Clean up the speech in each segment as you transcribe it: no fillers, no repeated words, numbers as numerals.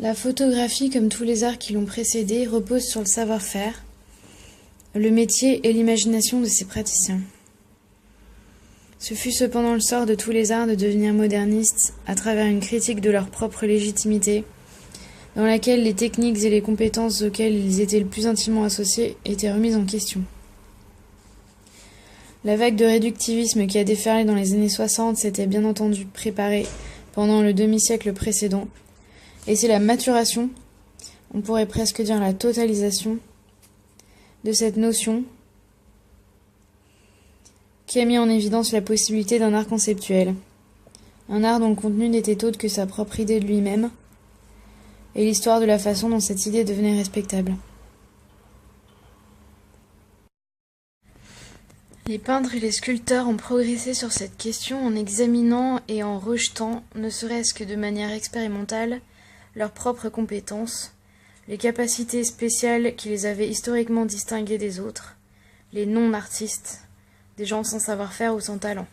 La photographie, comme tous les arts qui l'ont précédée, repose sur le savoir-faire, le métier et l'imagination de ses praticiens. Ce fut cependant le sort de tous les arts de devenir modernistes à travers une critique de leur propre légitimité, dans laquelle les techniques et les compétences auxquelles ils étaient le plus intimement associés étaient remises en question. La vague de réductivisme qui a déferlé dans les années 60 s'était bien entendu préparée pendant le demi-siècle précédent, et c'est la maturation, on pourrait presque dire la totalisation, de cette notion qui a mis en évidence la possibilité d'un art conceptuel, un art dont le contenu n'était autre que sa propre idée de lui-même, et l'histoire de la façon dont cette idée devenait respectable. Les peintres et les sculpteurs ont progressé sur cette question en examinant et en rejetant, ne serait-ce que de manière expérimentale, leurs propres compétences, les capacités spéciales qui les avaient historiquement distingués des autres, les non-artistes, des gens sans savoir-faire ou sans talent.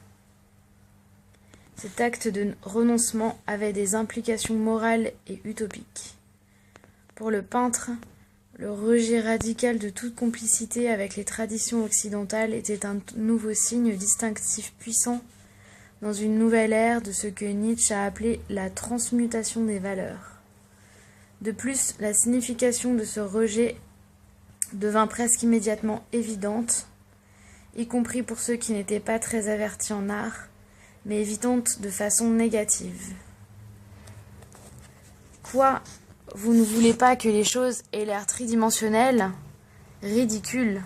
Cet acte de renoncement avait des implications morales et utopiques. Pour le peintre, le rejet radical de toute complicité avec les traditions occidentales était un nouveau signe distinctif puissant dans une nouvelle ère de ce que Nietzsche a appelé la transmutation des valeurs. De plus, la signification de ce rejet devint presque immédiatement évidente, y compris pour ceux qui n'étaient pas très avertis en art, mais évidente de façon négative. Quoi ? Vous ne voulez pas que les choses aient l'air tridimensionnelles, ridicules.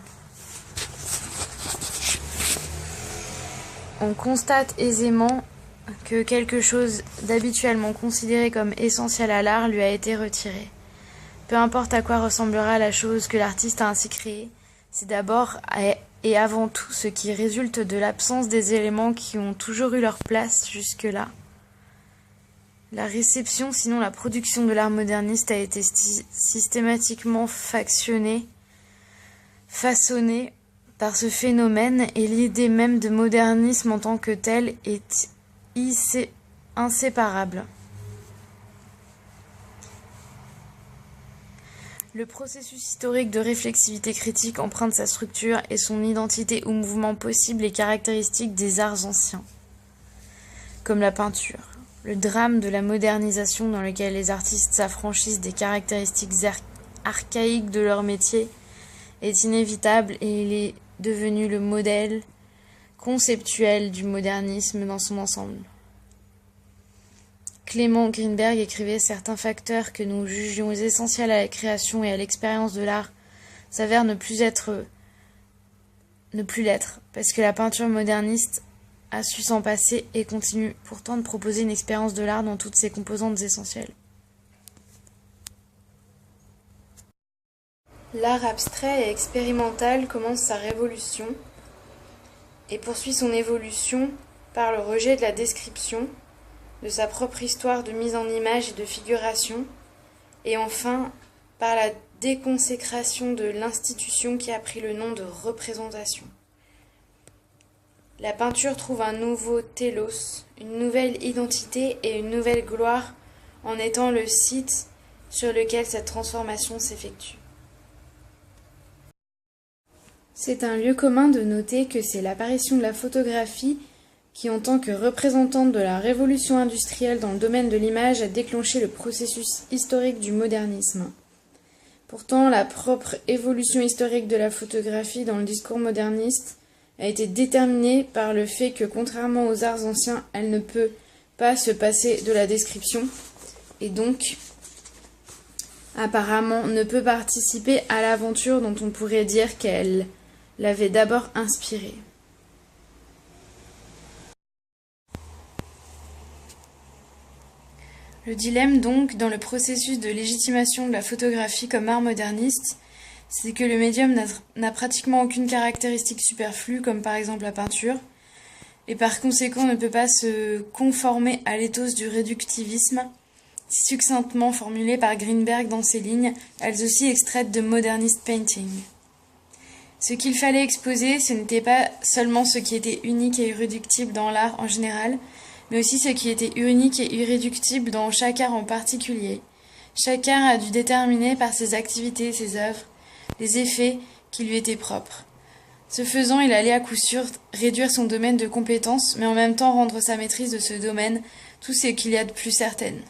On constate aisément que quelque chose d'habituellement considéré comme essentiel à l'art lui a été retiré. Peu importe à quoi ressemblera la chose que l'artiste a ainsi créée, c'est d'abord et avant tout ce qui résulte de l'absence des éléments qui ont toujours eu leur place jusque-là. La réception, sinon la production de l'art moderniste a été systématiquement façonnée par ce phénomène, et l'idée même de modernisme en tant que telle est inséparable. Le processus historique de réflexivité critique emprunte sa structure et son identité au mouvement possible et caractéristique des arts anciens, comme la peinture. Le drame de la modernisation dans lequel les artistes s'affranchissent des caractéristiques archaïques de leur métier est inévitable, et il est devenu le modèle conceptuel du modernisme dans son ensemble. Clément Greenberg écrivait « Certains facteurs que nous jugions essentiels à la création et à l'expérience de l'art s'avèrent ne plus l'être, parce que la peinture moderniste a su s'en passer et continue pourtant de proposer une expérience de l'art dans toutes ses composantes essentielles. » L'art abstrait et expérimental commence sa révolution et poursuit son évolution par le rejet de la description, de sa propre histoire de mise en image et de figuration, et enfin par la déconsécration de l'institution qui a pris le nom de représentation. La peinture trouve un nouveau télos, une nouvelle identité et une nouvelle gloire en étant le site sur lequel cette transformation s'effectue. C'est un lieu commun de noter que c'est l'apparition de la photographie qui, en tant que représentante de la révolution industrielle dans le domaine de l'image, a déclenché le processus historique du modernisme. Pourtant, la propre évolution historique de la photographie dans le discours moderniste a été déterminée par le fait que, contrairement aux arts anciens, elle ne peut pas se passer de la description, et donc, apparemment, ne peut participer à l'aventure dont on pourrait dire qu'elle l'avait d'abord inspirée. Le dilemme donc, dans le processus de légitimation de la photographie comme art moderniste, c'est que le médium n'a pratiquement aucune caractéristique superflue, comme par exemple la peinture, et par conséquent ne peut pas se conformer à l'éthos du réductivisme, si succinctement formulé par Greenberg dans ses lignes, elles aussi extraites de Modernist Painting. Ce qu'il fallait exposer, ce n'était pas seulement ce qui était unique et irréductible dans l'art en général, mais aussi ce qui était unique et irréductible dans chaque art en particulier, Chacun a dû déterminer par ses activités et ses œuvres les effets qui lui étaient propres. Ce faisant, il allait à coup sûr réduire son domaine de compétence, mais en même temps rendre sa maîtrise de ce domaine tout ce qu'il y a de plus certaine.